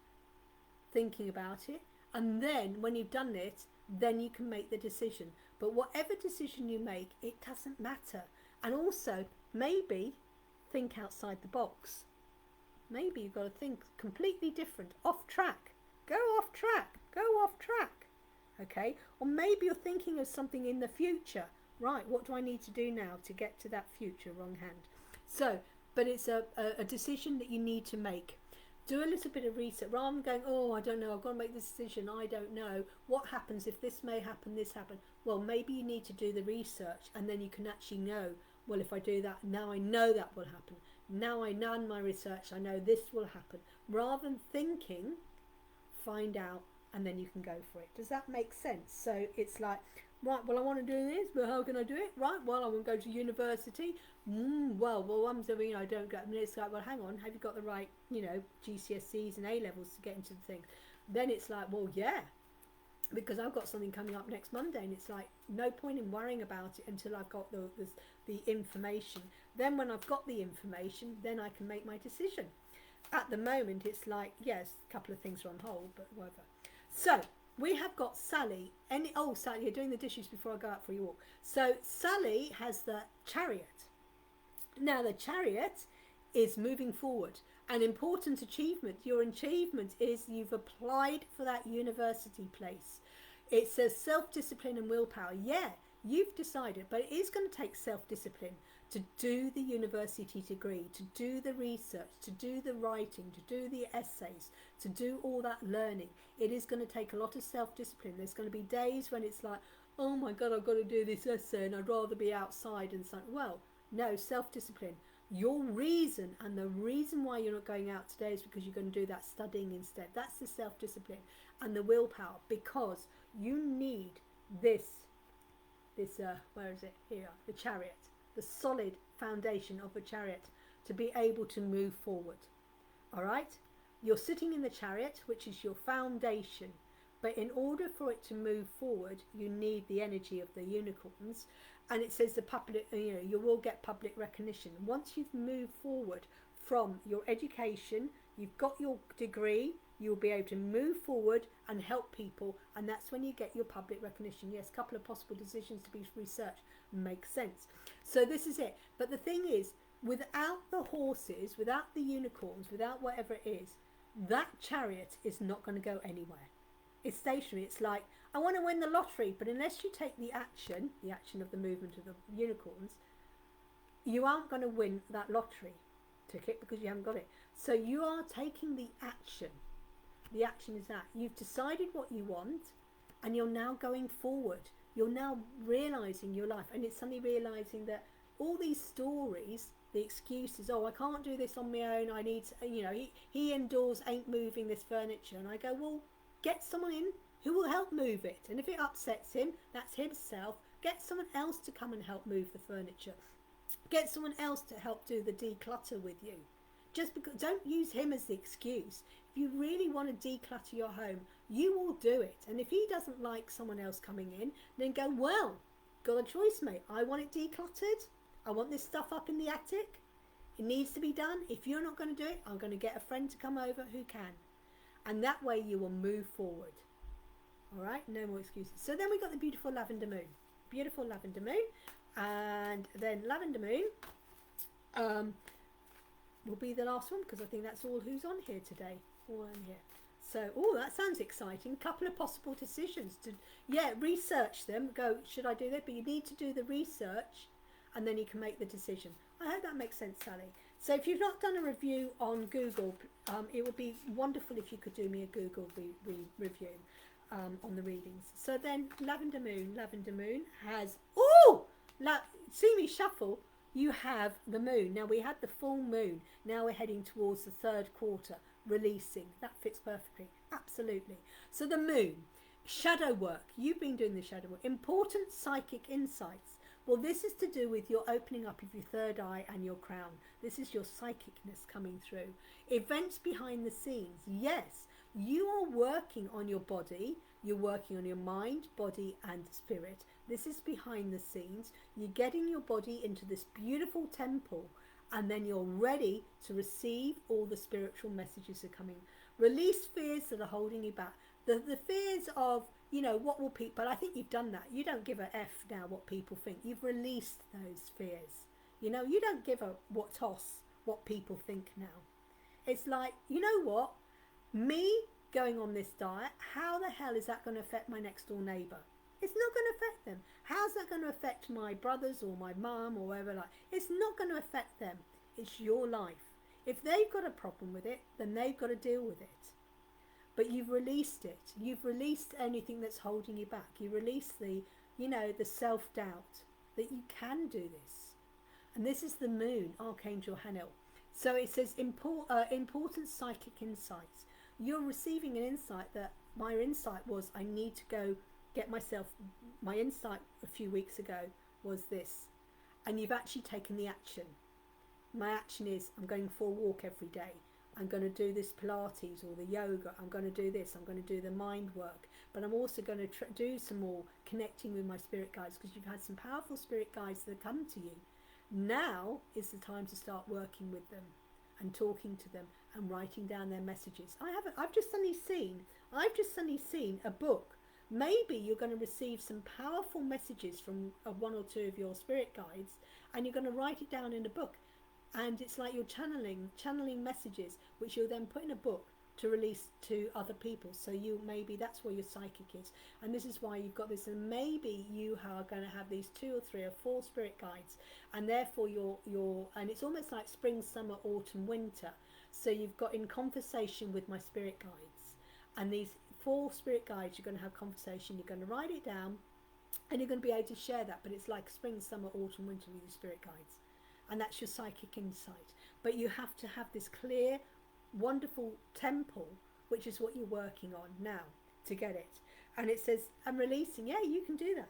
thinking about it, and then when you've done it, then you can make the decision. But whatever decision you make, it doesn't matter. And also, maybe think outside the box. Maybe you've got to think completely different, off track. Go off track, go off track. Okay, or maybe you're thinking of something in the future. Right, what do I need to do now to get to that future? Wrong hand. So, but it's a decision that you need to make. Do a little bit of research rather than going, oh, I don't know, I've got to make this decision, I don't know. What happens if this may happen, this happen? Well, maybe you need to do the research and then you can actually know, well, if I do that, now I know that will happen. Now I done my research, I know this will happen. Rather than thinking, find out, and then you can go for it. Does that make sense? So it's like, right, well, I want to do this, but how can I do it? Right, well, I want to go to university. Well, I'm doing, I don't get. I mean, it's like, well, hang on, have you got the right, GCSEs and A levels to get into the thing? Then it's like, well, yeah, because I've got something coming up next Monday, and it's like no point in worrying about it until I've got the information. Then when I've got the information, then I can make my decision. At the moment, it's like, yes, a couple of things are on hold, but whatever. So we have got Sally. Sally, you're doing the dishes before I go out for your walk. So Sally has the Chariot. Now the Chariot is moving forward. An important achievement. Your achievement is you've applied for that university place. It says self-discipline and willpower. Yeah, you've decided, but it is going to take self-discipline to do the university degree, to do the research, to do the writing, to do the essays, to do all that learning. It is going to take a lot of self-discipline. There's going to be days when it's like, oh my God, I've got to do this essay and I'd rather be outside and so. Well, no, self-discipline. Your reason, and the reason why you're not going out today is because you're going to do that studying instead. That's the self-discipline and the willpower, because you need this where is it? Here, the Chariot, the solid foundation of a chariot to be able to move forward. All right? You're sitting in the Chariot, which is your foundation. But in order for it to move forward, you need the energy of the unicorns. And it says the public, you will get public recognition. Once you've moved forward from your education, you've got your degree, you'll be able to move forward and help people. And that's when you get your public recognition. Yes, a couple of possible decisions to be researched. Makes sense. So this is it. But the thing is, without the horses, without the unicorns, without whatever it is, that Chariot is not going to go anywhere. It's stationary. It's like, I want to win the lottery, but unless you take the action of the movement of the unicorns, you aren't going to win that lottery ticket because you haven't got it. So you are taking the action. The action is that you've decided what you want, and you're now going forward. You're now realising your life, and it's suddenly realising that all these stories, the excuses, oh, I can't do this on my own, I need to, he indoors ain't moving this furniture. And I go, well, get someone in who will help move it. And if it upsets him, that's himself. Get someone else to come and help move the furniture. Get someone else to help do the declutter with you. Just because, don't use him as the excuse. If you really want to declutter your home, you will do it. And if he doesn't like someone else coming in, then go, well, got a choice, mate. I want it decluttered. I want this stuff up in the attic. It needs to be done. If you're not going to do it, I'm going to get a friend to come over who can. And that way you will move forward. All right, no more excuses. So then we got the beautiful lavender moon. Beautiful lavender moon. And then lavender moon will be the last one, because I think that's all who's on here today. All on here. So, oh, that sounds exciting. Couple of possible decisions to, research them. Go, should I do that? But you need to do the research, and then you can make the decision. I hope that makes sense, Sally. So if you've not done a review on Google, it would be wonderful if you could do me a Google review on the readings. So then Lavender Moon has, see me shuffle, you have the moon. Now we had the full moon. Now we're heading towards the third quarter, releasing. That fits perfectly. Absolutely. So the moon, shadow work. You've been doing the shadow work. Important psychic insights. Well, this is to do with your opening up of your third eye and your crown. This is your psychicness coming through. Events behind the scenes. Yes, you are working on your body. You're working on your mind, body and spirit. This is behind the scenes. You're getting your body into this beautiful temple, and then you're ready to receive all the spiritual messages that are coming. Release fears that are holding you back. The fears of, what will people, but I think you've done that. You don't give a F now what people think. You've released those fears. You know, you don't give a toss what people think now. It's like, you know what? Me going on this diet, how the hell is that going to affect my next door neighbour? It's not going to affect them. How's that going to affect my brothers or my mum or whatever? Like, it's not going to affect them. It's your life. If they've got a problem with it, then they've got to deal with it. But you've released it. You've released anything that's holding you back. You release the, you know, the self-doubt that you can do this. And this is the moon, Archangel Hanel. So it says important psychic insights. You're receiving an insight that my insight was I need to go get myself, my insight a few weeks ago was this. And you've actually taken the action. My action is I'm going for a walk every day. I'm going to do this Pilates or the yoga. I'm going to do this. I'm going to do the mind work. But I'm also going to do some more connecting with my spirit guides, because you've had some powerful spirit guides that come to you. Now is the time to start working with them and talking to them and writing down their messages. I've just suddenly seen a book. Maybe you're going to receive some powerful messages from one or two of your spirit guides, and you're going to write it down in a book. And it's like you're channeling messages, which you'll then put in a book to release to other people. So maybe that's where your psychic is. And this is why you've got this. And maybe you are going to have these 2 or 3 or 4 spirit guides. And therefore and it's almost like spring, summer, autumn, winter. So you've got in conversation with my spirit guides. And these 4 spirit guides, you're going to have conversation. You're going to write it down. And you're going to be able to share that. But it's like spring, summer, autumn, winter with your spirit guides. And that's your psychic insight. But you have to have this clear, wonderful temple, which is what you're working on now to get it. And it says, I'm releasing. Yeah, you can do that.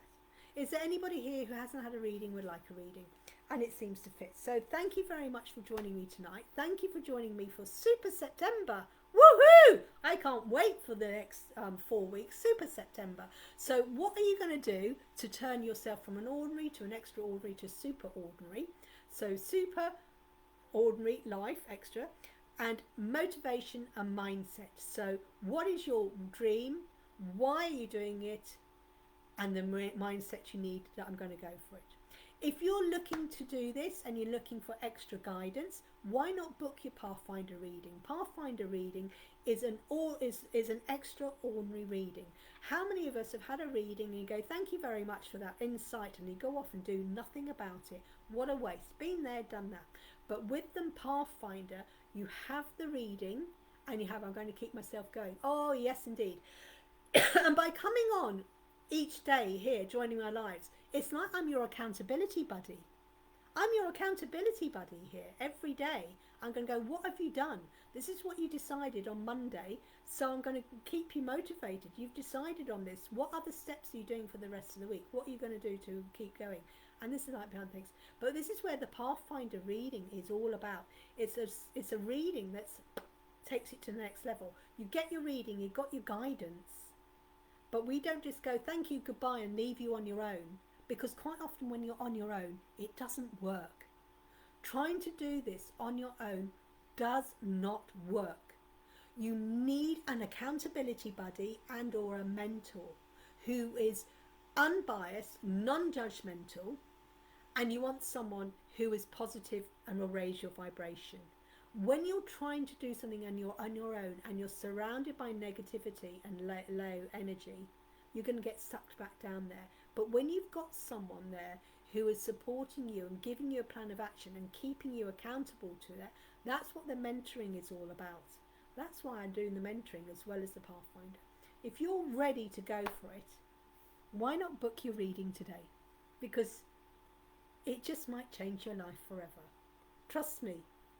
Is there anybody here who hasn't had a reading, would like a reading? And it seems to fit. So thank you very much for joining me tonight. Thank you for joining me for Super September. Woohoo! I can't wait for the next 4 weeks, Super September. So what are you going to do to turn yourself from an ordinary to an extraordinary to super ordinary? So super ordinary life, extra, and motivation and mindset. So what is your dream? Why are you doing it? And the mindset you need that I'm going to go for it. If you're looking to do this and you're looking for extra guidance, why not book your Pathfinder reading? Pathfinder reading is an extraordinary reading. How many of us have had a reading and you go, thank you very much for that insight, and you go off and do nothing about it? What a waste. Been there, done that. But with them Pathfinder, you have the reading and you have, I'm going to keep myself going. Oh, yes, indeed. And by coming on each day here, joining our lives, it's like I'm your accountability buddy. I'm your accountability buddy here every day. I'm going to go, what have you done? This is what you decided on Monday, so I'm going to keep you motivated. You've decided on this. What other steps are you doing for the rest of the week? What are you going to do to keep going? And this is like behind things. But this is where the Pathfinder reading is all about. It's a reading that takes it to the next level. You get your reading, you've got your guidance, but we don't just go, thank you, goodbye, and leave you on your own. Because quite often when you're on your own, it doesn't work. Trying to do this on your own does not work. You need an accountability buddy and or a mentor who is unbiased, non-judgmental, and you want someone who is positive and will raise your vibration. When you're trying to do something on your own and you're surrounded by negativity and low energy, you're going to get sucked back down there. But when you've got someone there who is supporting you and giving you a plan of action and keeping you accountable to that, that's what the mentoring is all about. That's why I'm doing the mentoring as well as the Pathfinder. If you're ready to go for it, why not book your reading today? Because it just might change your life forever. Trust me,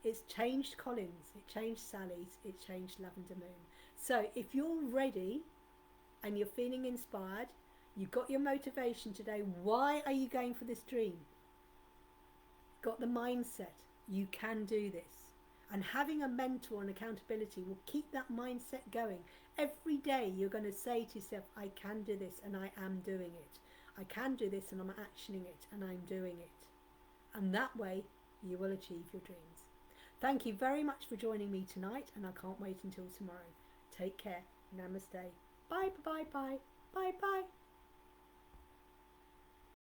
it's changed Colin's, it changed Sally's, it changed Lavender Moon. So if you're ready and you're feeling inspired, you've got your motivation today. Why are you going for this dream? Got the mindset. You can do this. And having a mentor and accountability will keep that mindset going. Every day you're going to say to yourself, I can do this and I am doing it. I can do this and I'm actioning it and I'm doing it. And that way you will achieve your dreams. Thank you very much for joining me tonight, and I can't wait until tomorrow. Take care. Namaste. Bye, bye, bye, bye, bye, bye.